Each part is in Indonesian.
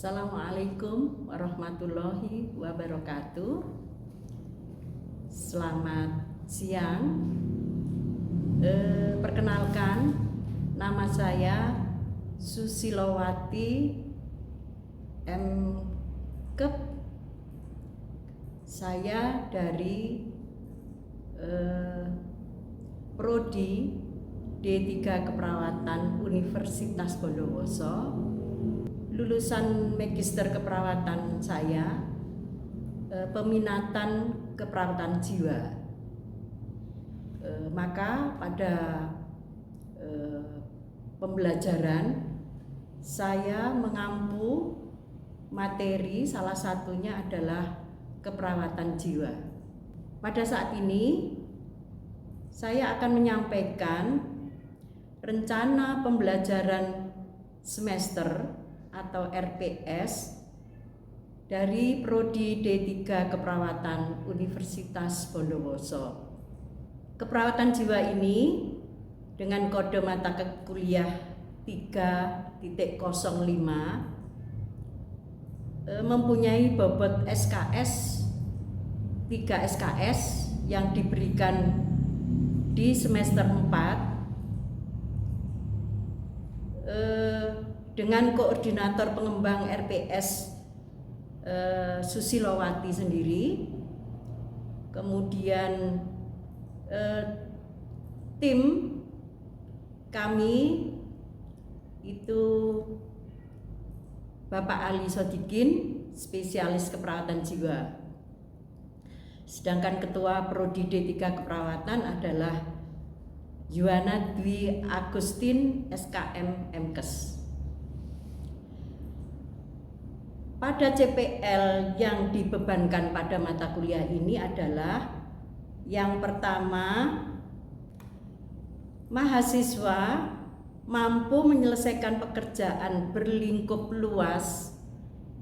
Assalamualaikum warahmatullahi wabarakatuh. Selamat siang. Perkenalkan, nama saya Susilowati M. Kep. Saya dari Prodi D3 Keperawatan Universitas Bondowoso. Lulusan magister keperawatan saya peminatan keperawatan jiwa. Maka pada pembelajaran saya mengampu materi, salah satunya adalah keperawatan jiwa. Pada saat ini saya akan menyampaikan rencana pembelajaran semester atau RPS dari Prodi D3 Keperawatan Universitas Bondowoso. Keperawatan jiwa ini dengan kode mata kuliah 3.05 mempunyai bobot SKS 3 SKS yang diberikan di semester 4 dengan koordinator pengembang RPS Susilowati sendiri. Kemudian tim kami itu Bapak Ali Sodikin, spesialis keperawatan jiwa. Sedangkan ketua Prodi D3 Keperawatan adalah Yuwana Dwi Agustin SKM MKes. Pada CPL yang dibebankan pada mata kuliah ini adalah yang pertama, mahasiswa mampu menyelesaikan pekerjaan berlingkup luas,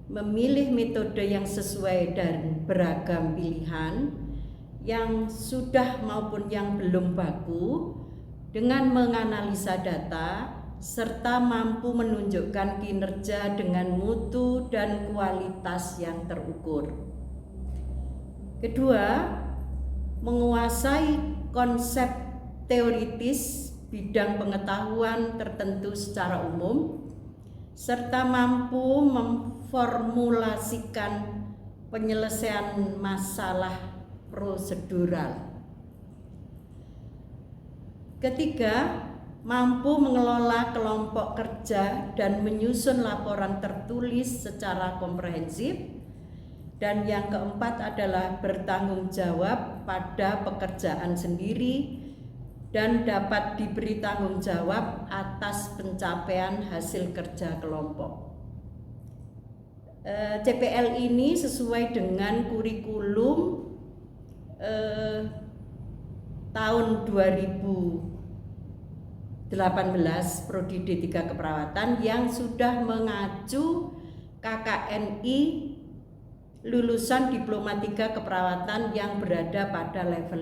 memilih metode yang sesuai dan beragam pilihan yang sudah maupun yang belum baku dengan menganalisa data serta mampu menunjukkan kinerja dengan mutu dan kualitas yang terukur. Kedua, menguasai konsep teoritis bidang pengetahuan tertentu secara umum serta mampu memformulasikan penyelesaian masalah prosedural. Ketiga, mampu mengelola kelompok kerja dan menyusun laporan tertulis secara komprehensif. Dan yang keempat adalah bertanggung jawab pada pekerjaan sendiri dan dapat diberi tanggung jawab atas pencapaian hasil kerja kelompok. CPL ini sesuai dengan kurikulum tahun 2018 Prodi D3 Keperawatan yang sudah mengacu KKNI lulusan Diploma 3 Keperawatan yang berada pada level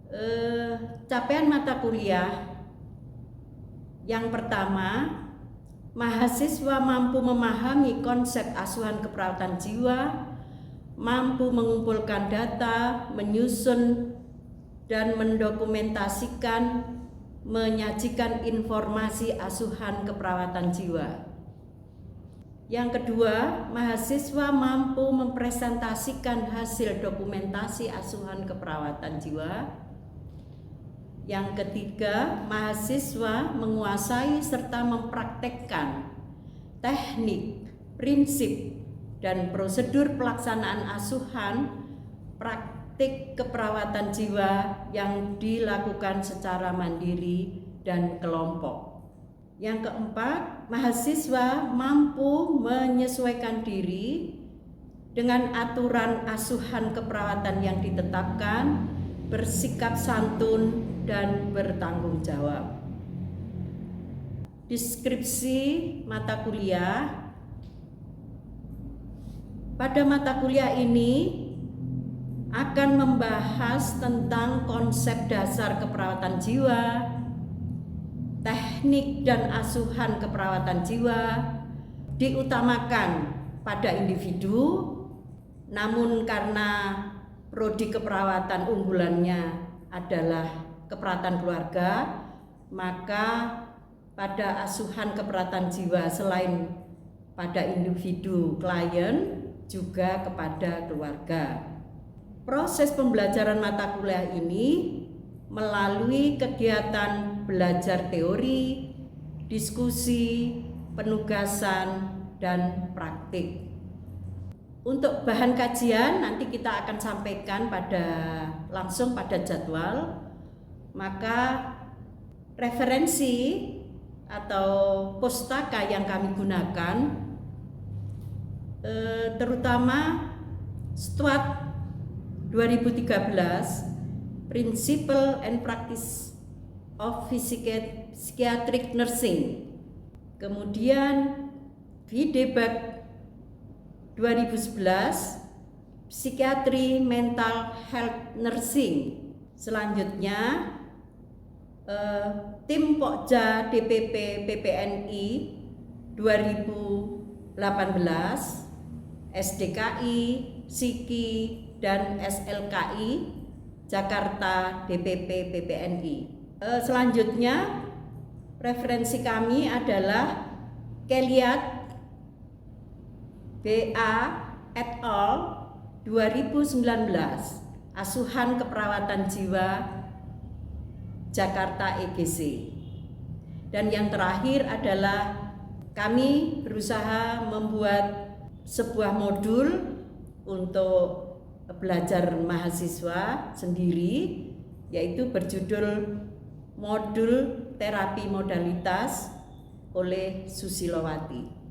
5. Capaian mata kuliah yang pertama, mahasiswa mampu memahami konsep asuhan keperawatan jiwa, mampu mengumpulkan data, menyusun dan mendokumentasikan, menyajikan informasi asuhan keperawatan jiwa. Yang kedua, mahasiswa mampu mempresentasikan hasil dokumentasi asuhan keperawatan jiwa. Yang ketiga, mahasiswa menguasai serta mempraktekkan teknik, prinsip, dan prosedur pelaksanaan asuhan praktik keperawatan jiwa yang dilakukan secara mandiri dan kelompok. Yang keempat, mahasiswa mampu menyesuaikan diri dengan aturan asuhan keperawatan yang ditetapkan, bersikap santun dan bertanggung jawab. Deskripsi mata kuliah. Pada mata kuliah ini akan membahas tentang konsep dasar keperawatan jiwa, teknik dan asuhan keperawatan jiwa, diutamakan pada individu, namun karena prodi keperawatan unggulannya adalah keperawatan keluarga, maka pada asuhan keperawatan jiwa selain pada individu klien juga kepada keluarga. Proses pembelajaran mata kuliah ini melalui kegiatan belajar teori, diskusi, penugasan, dan praktik. Untuk bahan kajian nanti kita akan sampaikan langsung pada jadwal. Maka referensi atau pustaka yang kami gunakan terutama STUAT 2013 Principle and Practice of Psychiatric Nursing, kemudian VDBAC 2011 Psychiatry Mental Health Nursing. Selanjutnya tim Pokja DPP PPNI 2018 SDKI, SIKI, dan SLKI Jakarta DPP PPNI. Selanjutnya referensi kami adalah Keliat BA et al. 2019 Asuhan Keperawatan Jiwa Jakarta EGC. Dan yang terakhir adalah kami berusaha membuat sebuah modul untuk belajar mahasiswa sendiri, yaitu berjudul Modul Terapi Modalitas oleh Susilowati.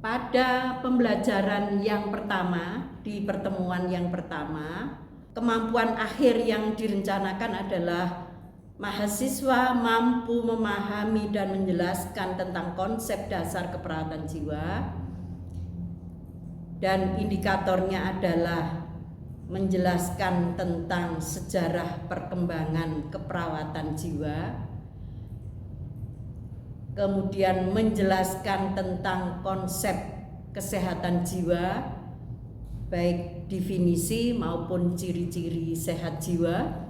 Pada pembelajaran yang pertama, di pertemuan yang pertama, kemampuan akhir yang direncanakan adalah mahasiswa mampu memahami dan menjelaskan tentang konsep dasar keperawatan jiwa, dan indikatornya adalah menjelaskan tentang sejarah perkembangan keperawatan jiwa, kemudian menjelaskan tentang konsep kesehatan jiwa, baik definisi maupun ciri-ciri sehat jiwa.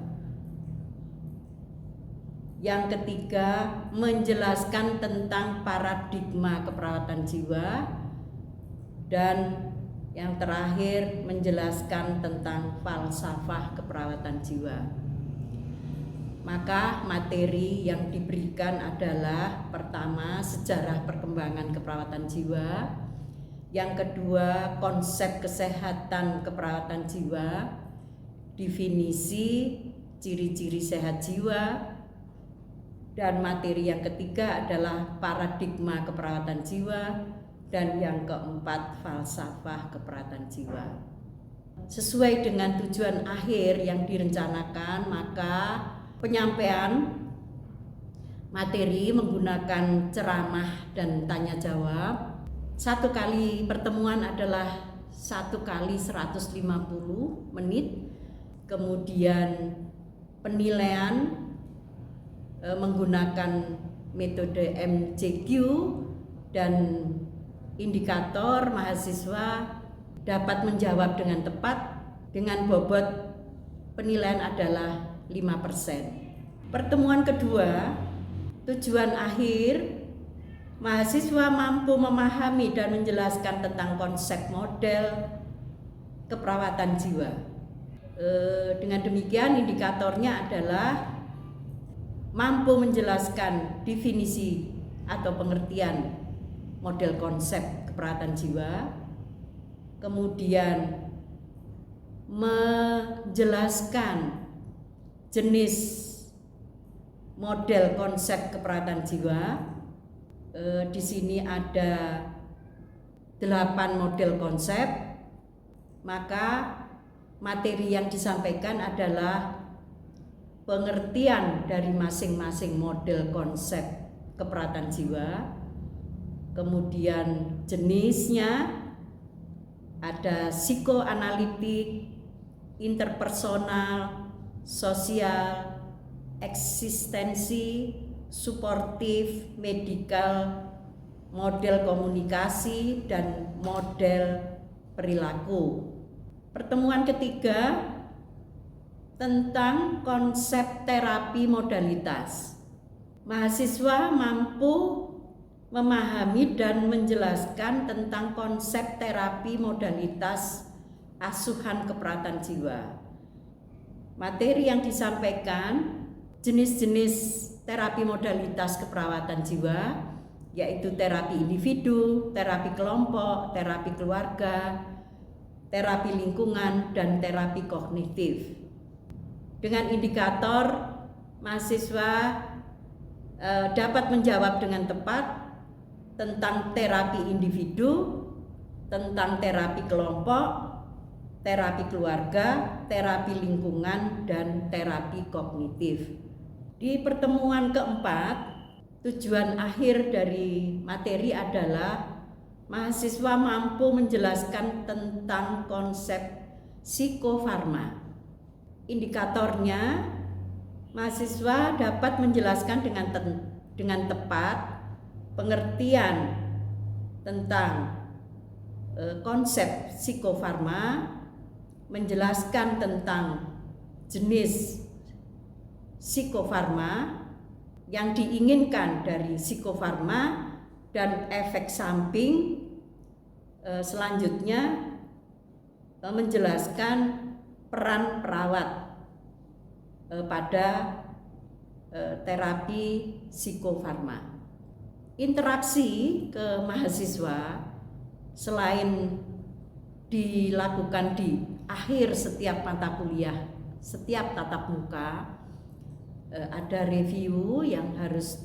Yang ketiga, menjelaskan tentang paradigma keperawatan jiwa, dan yang terakhir menjelaskan tentang falsafah keperawatan jiwa. Maka materi yang diberikan adalah pertama, sejarah perkembangan keperawatan jiwa, yang kedua, konsep kesehatan keperawatan jiwa, definisi ciri-ciri sehat jiwa, dan materi yang ketiga adalah paradigma keperawatan jiwa, dan yang keempat falsafah keperawatan jiwa. Sesuai dengan tujuan akhir yang direncanakan, maka penyampaian materi menggunakan ceramah dan tanya jawab. Satu kali pertemuan adalah 1 kali 150 menit. Kemudian penilaian menggunakan metode MCQ, dan indikator mahasiswa dapat menjawab dengan tepat dengan bobot penilaian adalah 5%. Pertemuan kedua, tujuan akhir mahasiswa mampu memahami dan menjelaskan tentang konsep model keperawatan jiwa. Dengan demikian indikatornya adalah mampu menjelaskan definisi atau pengertian model konsep keperawatan jiwa, kemudian menjelaskan jenis model konsep keperawatan jiwa. Di sini ada 8 model konsep. Maka materi yang disampaikan adalah pengertian dari masing-masing model konsep keperawatan jiwa, kemudian jenisnya, ada psikoanalitik, interpersonal, sosial, eksistensi, suportif, medikal, model komunikasi, dan model perilaku. Pertemuan ketiga tentang konsep terapi modalitas. Mahasiswa mampu memahami dan menjelaskan tentang konsep terapi modalitas asuhan keperawatan jiwa. Materi yang disampaikan jenis-jenis terapi modalitas keperawatan jiwa, yaitu terapi individu, terapi kelompok, terapi keluarga, terapi lingkungan, dan terapi kognitif. Dengan indikator, mahasiswa dapat menjawab dengan tepat tentang terapi individu, tentang terapi kelompok, terapi keluarga, terapi lingkungan, dan terapi kognitif. Di pertemuan keempat, tujuan akhir dari materi adalah mahasiswa mampu menjelaskan tentang konsep psikofarma. Indikatornya, mahasiswa dapat menjelaskan dengan tepat pengertian tentang konsep psikofarma, menjelaskan tentang jenis psikofarma yang diinginkan dari psikofarma dan efek samping. Selanjutnya menjelaskan peran perawat pada terapi psikofarma. Interaksi ke mahasiswa selain dilakukan di akhir setiap mata kuliah, setiap tatap muka, ada review yang harus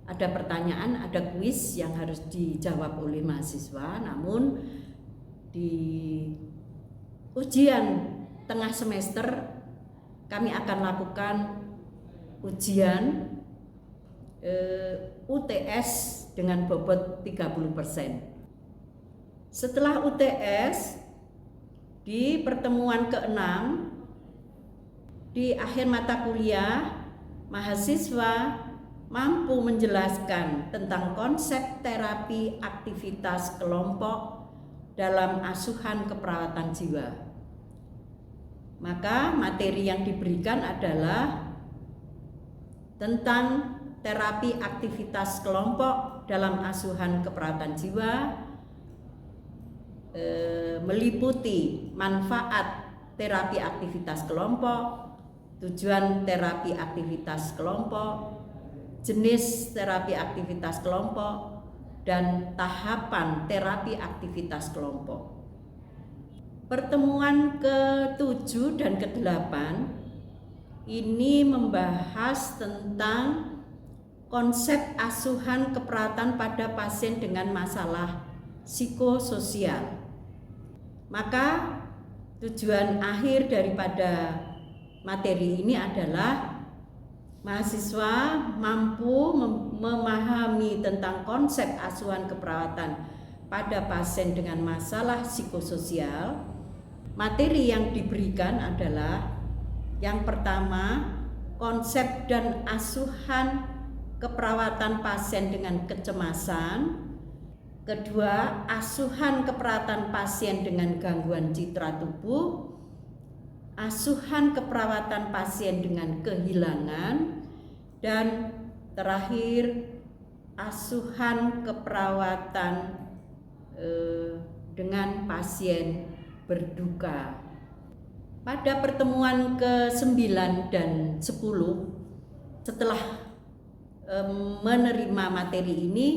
ada pertanyaan, ada kuis yang harus dijawab oleh mahasiswa. Namun di ujian tengah semester kami akan lakukan ujian UTS dengan bobot 30%. Setelah UTS, di pertemuan ke-6, di akhir mata kuliah, mahasiswa mampu menjelaskan tentang konsep terapi aktivitas kelompok dalam asuhan keperawatan jiwa. Maka materi yang diberikan adalah tentang terapi aktivitas kelompok dalam asuhan keperawatan jiwa, meliputi manfaat terapi aktivitas kelompok, tujuan terapi aktivitas kelompok, jenis terapi aktivitas kelompok, dan tahapan terapi aktivitas kelompok. Pertemuan ke-7 dan ke-8 ini membahas tentang konsep asuhan keperawatan pada pasien dengan masalah psikososial. Maka tujuan akhir daripada materi ini adalah mahasiswa mampu memahami tentang konsep asuhan keperawatan pada pasien dengan masalah psikososial. Materi yang diberikan adalah yang pertama, konsep dan asuhan keperawatan pasien dengan kecemasan. Kedua, asuhan keperawatan pasien dengan gangguan citra tubuh. Asuhan keperawatan pasien dengan kehilangan. Dan terakhir, asuhan keperawatan dengan pasien berduka. Pada pertemuan ke-9 dan 10, setelah menerima materi ini,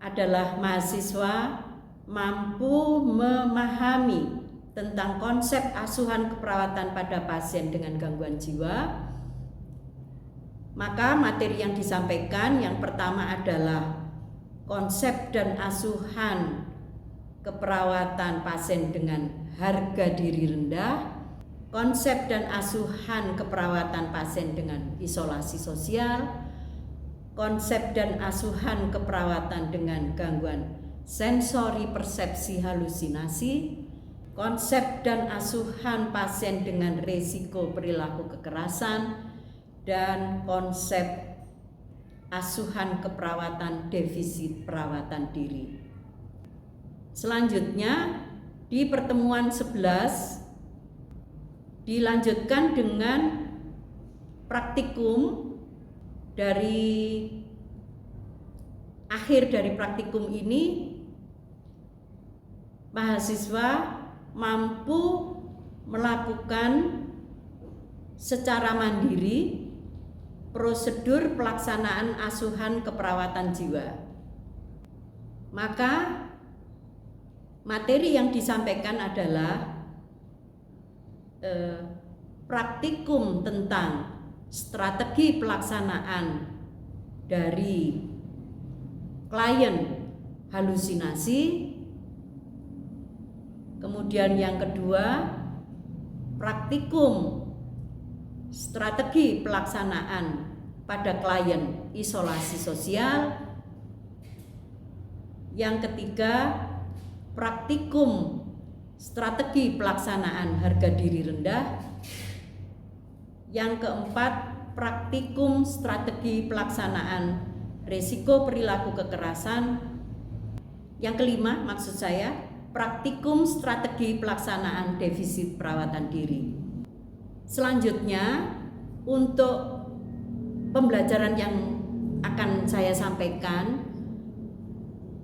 adalah mahasiswa mampu memahami tentang konsep asuhan keperawatan pada pasien dengan gangguan jiwa. Maka materi yang disampaikan yang pertama adalah konsep dan asuhan keperawatan pasien dengan harga diri rendah, konsep dan asuhan keperawatan pasien dengan isolasi sosial, konsep dan asuhan keperawatan dengan gangguan sensori persepsi halusinasi, konsep dan asuhan pasien dengan risiko perilaku kekerasan, dan konsep asuhan keperawatan defisit perawatan diri. Selanjutnya di pertemuan 11 dilanjutkan dengan praktikum. Dari akhir dari praktikum ini, mahasiswa mampu melakukan secara mandiri prosedur pelaksanaan asuhan keperawatan jiwa. Maka materi yang disampaikan adalah praktikum tentang strategi pelaksanaan dari klien halusinasi. Kemudian yang kedua, praktikum strategi pelaksanaan pada klien isolasi sosial. Yang ketiga, praktikum strategi pelaksanaan harga diri rendah. Yang keempat, praktikum strategi pelaksanaan risiko perilaku kekerasan. Yang kelima, maksud saya, praktikum strategi pelaksanaan defisit perawatan diri. Selanjutnya, untuk pembelajaran yang akan saya sampaikan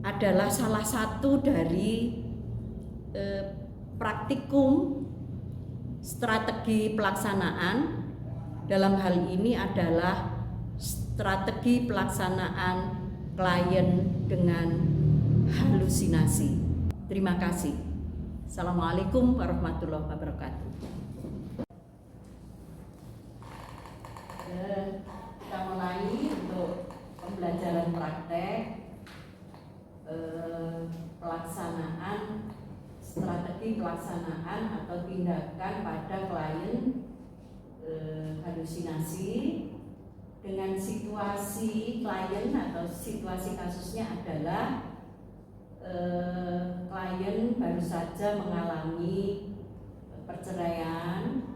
adalah salah satu dari praktikum strategi pelaksanaan. Dalam hal ini adalah strategi pelaksanaan klien dengan halusinasi. Terima kasih. Assalamualaikum warahmatullahi wabarakatuh. Kita mulai untuk pembelajaran praktek pelaksanaan strategi pelaksanaan atau tindakan pada klien halusinasi dengan situasi klien atau situasi kasusnya adalah klien baru saja mengalami perceraian,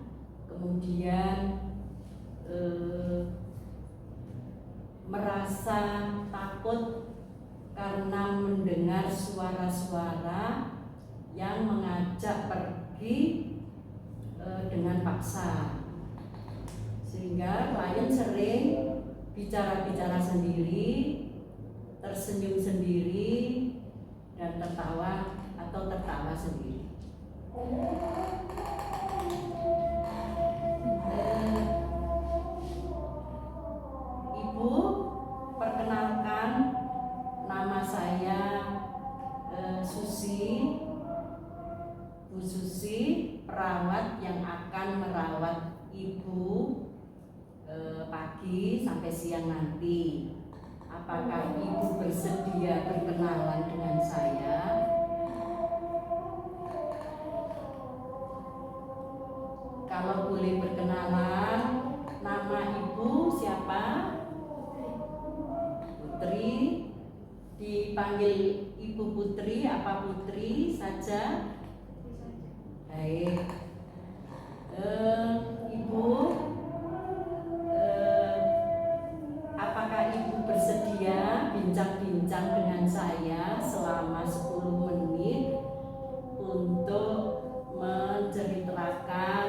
kemudian merasa takut karena mendengar suara-suara yang mengajak pergi dengan paksa, sehingga klien sering bicara-bicara sendiri, tersenyum sendiri, dan tertawa atau tertawa sendiri. Ibu, perkenalkan, nama saya Susi, Bu Susi, perawat yang akan merawat Ibu pagi sampai siang nanti. Apakah Ibu bersedia berkenalan dengan saya? Kalau boleh berkenalan, nama Ibu siapa? Putri. Dipanggil Ibu Putri, apa Putri saja? Baik. Ibu, apakah Ibu bersedia bincang-bincang dengan saya selama 10 menit untuk menceritakan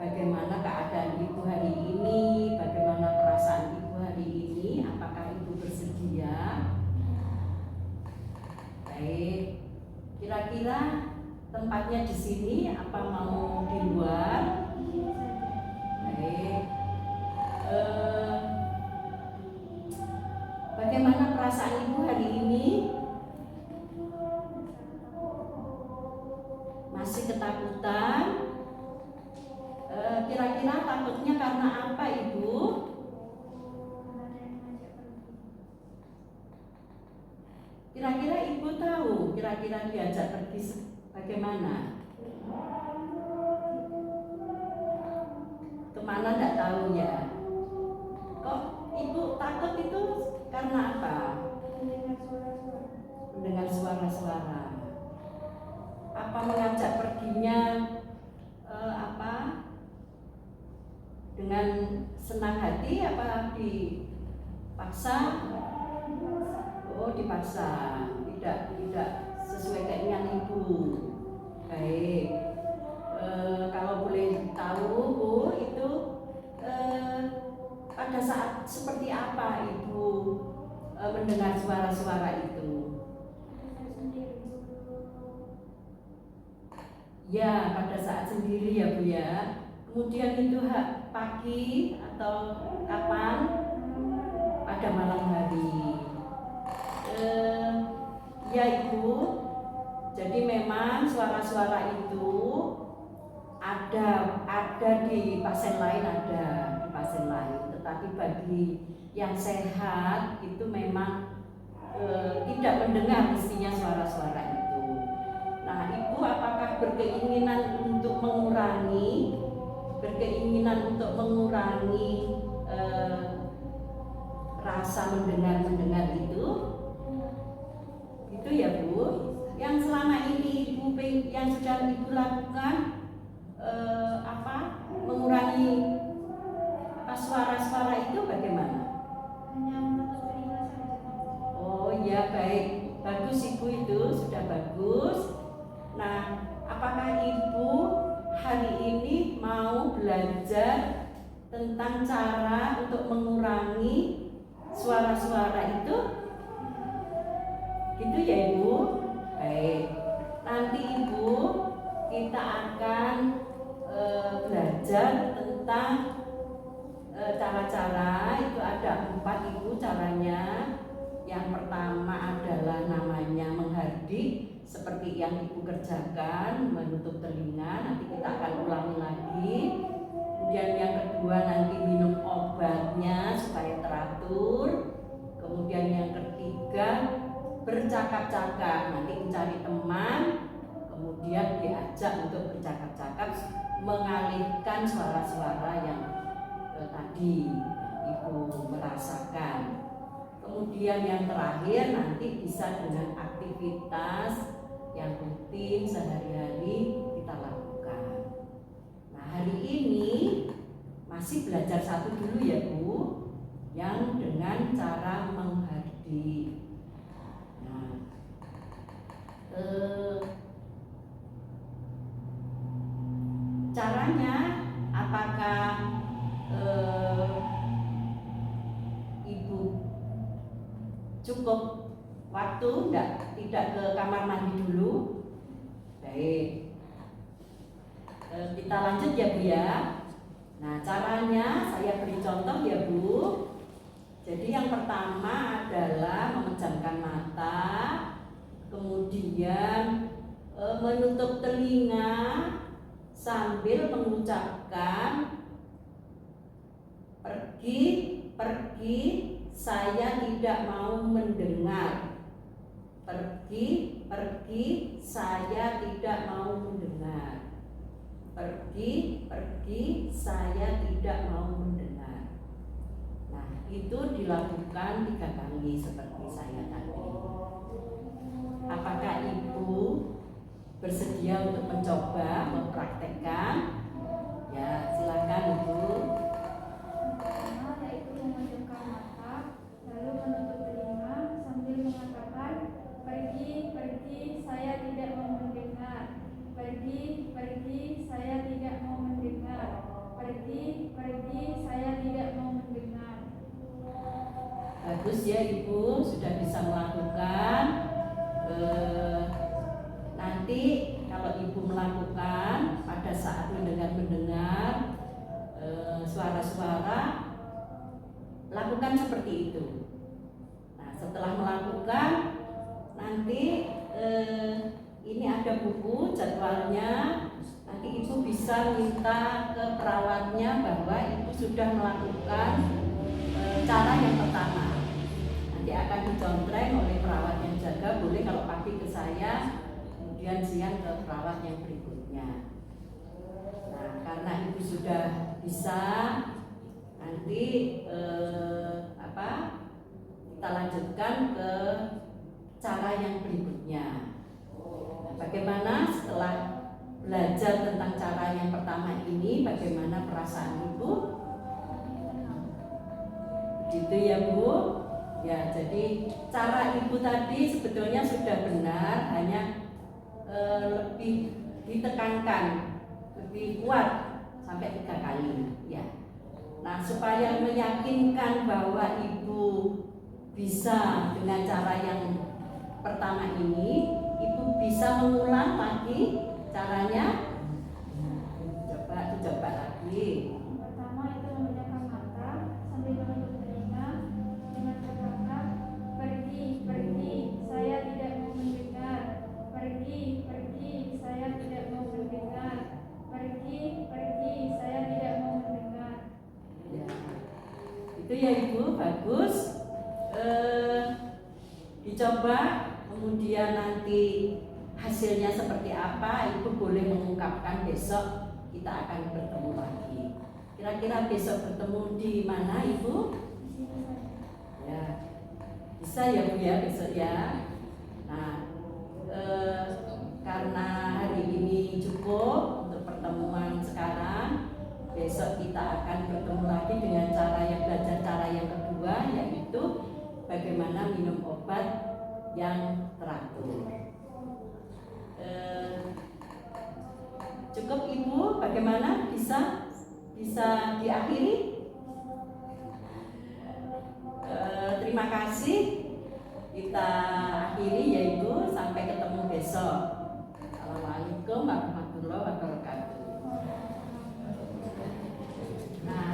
bagaimana keadaan Ibu hari ini, bagaimana perasaan Ibu hari ini? Apakah Ibu bersedia? Baik. Kira-kira tempatnya di sini apa mau di luar? Baik. Bagaimana perasaan Ibu hari ini? Masih ketakutan? Kira-kira takutnya karena apa, Ibu? Kira-kira Ibu tahu kira-kira diajak pergi bagaimana? Kemana enggak tahu ya? Kok Ibu takut itu karena apa? Mendengar suara-suara. Apa mengajak perginya dengan senang hati, apa Paksa? Oh, dipaksa. Tidak sesuai keinginan ibu. Baik. Kalau boleh tahu Bu, itu pada saat seperti apa ibu mendengar suara-suara itu? Ya, pada saat sendiri ya Bu ya. Kemudian itu pagi atau kapan? Pada malam hari. Ya Ibu. Jadi memang suara-suara itu ada di pasien lain, tetapi bagi yang sehat itu memang tidak mendengar mestinya suara-suara itu. Nah, Ibu apakah berkeinginan untuk mengurangi rasa mendengar itu? Itu ya Bu. Yang selama ini Ibu yang sudah Ibu lakukan mengurangi suara-suara itu bagaimana? Hanya menutup telinga saja. Oh ya, baik, bagus Ibu, itu sudah bagus. Nah, apakah Ibu hari ini mau belajar tentang cara untuk mengurangi suara-suara itu? Gitu ya Ibu? Baik, nanti Ibu kita akan belajar tentang cara-cara. Itu ada 4 Ibu caranya. Yang pertama adalah namanya menghardik, seperti yang Ibu kerjakan, menutup telinga. Nanti kita akan ulangi lagi. Kemudian yang kedua nanti minum obatnya supaya teratur. Kemudian yang ketiga bercakap-cakap, nanti mencari teman, kemudian diajak untuk bercakap-cakap, mengalihkan suara-suara yang tadi Ibu merasakan. Kemudian yang terakhir nanti bisa dengan aktivitas yang rutin sehari-hari kita lakukan. Nah, hari ini masih belajar satu dulu ya Bu, yang dengan cara menghardik. Nah, caranya apakah Ibu cukup waktu tidak ke kamar mandi dulu? Baik, kita lanjut ya Bu ya. Nah, caranya saya beri contoh ya Bu. Jadi yang pertama adalah memejamkan mata, kemudian menutup telinga sambil mengucapkan pergi, saya tidak mau mendengar. Pergi, saya tidak mau mendengar. Pergi, saya tidak mau mendengar. Nah, itu dilakukan 3 kali seperti saya tadi. Apakah Ibu bersedia untuk mencoba mempraktekkan? Ya, silakan Ibu. Pertama yaitu memejamkan mata, lalu menutup telinga sambil mengatakan pergi, saya tidak mau mendengar. Pergi, saya tidak mau mendengar. Pergi, saya tidak mau mendengar. Bagus ya Ibu, sudah bisa melakukan. Nanti kalau Ibu melakukan pada saat mendengar suara-suara, lakukan seperti itu. Nah, setelah melakukan, nanti ini ada buku jadwalnya. Nanti Ibu bisa minta ke perawatnya bahwa Ibu sudah melakukan cara yang pertama. Nanti akan dicontreng oleh perawat yang jaga. Boleh kalau pagi ke saya, kemudian siang ke perawat yang berikutnya. Nah, karena Ibu sudah bisa, nanti kita lanjutkan ke cara yang berikutnya. Nah, bagaimana setelah belajar tentang cara yang pertama ini, bagaimana perasaan Ibu? Gitu ya Bu. Ya, jadi cara Ibu tadi sebetulnya sudah benar, hanya lebih ditekankan, lebih kuat sampai 3 kali ya. Nah, supaya meyakinkan bahwa Ibu bisa dengan cara yang pertama ini, Ibu bisa mengulang lagi caranya. Coba lagi. Pertama itu memejamkan mata sambil menutup telinga dengan kata-kata pergi, saya tidak mau mendengar. Pergi, saya tidak mau mendengar. Pergi, saya tidak mau mendengar. Ya. Itu ya Ibu, bagus. Dicoba, kemudian nanti hasilnya seperti apa, Ibu boleh mengungkapkan besok kita akan bertemu lagi. Kira-kira besok bertemu di mana Ibu? Ya, bisa ya Bu ya besok ya. Nah, karena hari ini cukup untuk pertemuan sekarang, besok kita akan bertemu lagi dengan cara yang belajar cara yang kedua, yaitu bagaimana minum obat yang teratur. Cukup Ibu, bagaimana bisa diakhiri? Terima kasih. Kita akhiri yaitu sampai ketemu besok. Assalamualaikum warahmatullahi wabarakatuh. Nah,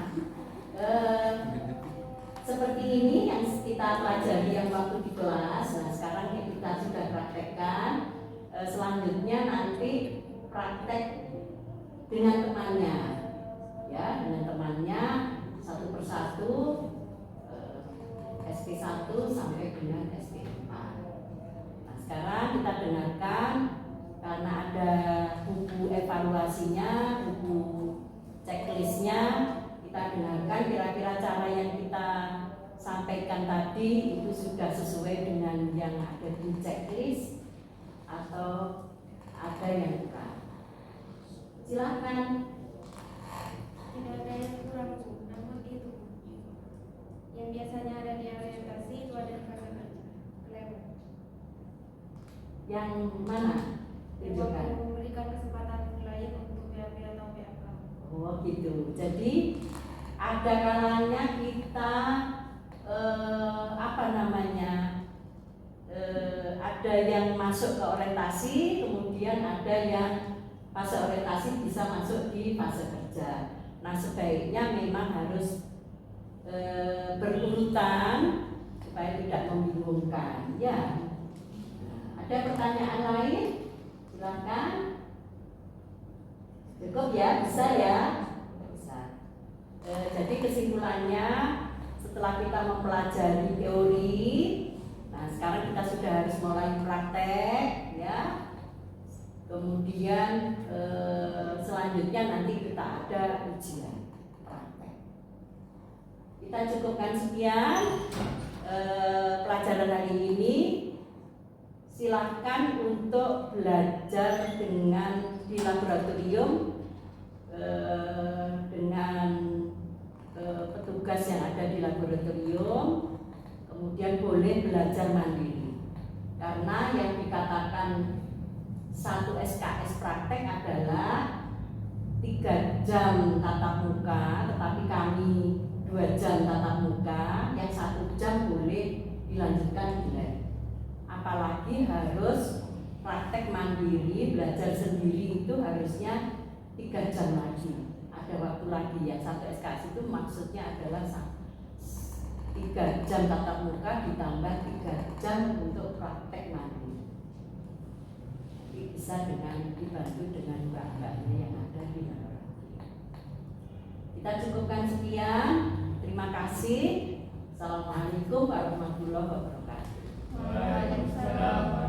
seperti ini yang kita pelajari yang waktu di kelas. Nah, sekarang kita sudah praktekkan. Selanjutnya nanti praktek dengan temannya, ya, dengan temannya satu persatu, SP1 sampai dengan SP4. Nah, sekarang kita dengarkan karena ada buku evaluasinya, buku checklistnya, kita dengarkan kira-kira cara yang kita sampaikan tadi itu sudah sesuai dengan yang ada di checklist atau ada yang kurang. Silakan. Tidak ada yang kurang, namun itu yang biasanya ada di orientasi itu ada di pasar kerja. Yang mana? Tunjukkan. Memberikan kesempatan lain untuk PAP atau PAK. Oh gitu. Jadi ada kalanya kita ada yang masuk ke orientasi, kemudian ada yang fase orientasi bisa masuk di fase kerja. Nah, sebaiknya memang harus berurutan supaya tidak membingungkan. Ya. Ada pertanyaan lain? Silakan. Cukup ya, bisa ya? Bisa. Jadi kesimpulannya setelah kita mempelajari teori, nah sekarang kita sudah harus mulai praktek, ya. Kemudian selanjutnya nanti kita ada ujian praktek. Kita cukupkan sekian pelajaran hari ini. Silahkan untuk belajar dengan di laboratorium dengan petugas yang ada di laboratorium. Kemudian boleh belajar mandiri, karena yang dikatakan 1 SKS praktek adalah 3 jam tatap muka, tetapi kami 2 jam tatap muka, yang 1 jam boleh dilanjutkan di lab. Apalagi harus praktek mandiri, belajar sendiri itu harusnya 3 jam lagi. Ada waktu lagi ya, 1 SKS itu maksudnya adalah 3 jam tatap muka ditambah 3 jam untuk praktek mandiri. Jadi bisa dengan dibantu dengan mbak-mbaknya yang ada di laboratorium. Kita cukupkan sekian. Terima kasih. Assalamualaikum warahmatullahi wabarakatuh. Waalaikumsalam.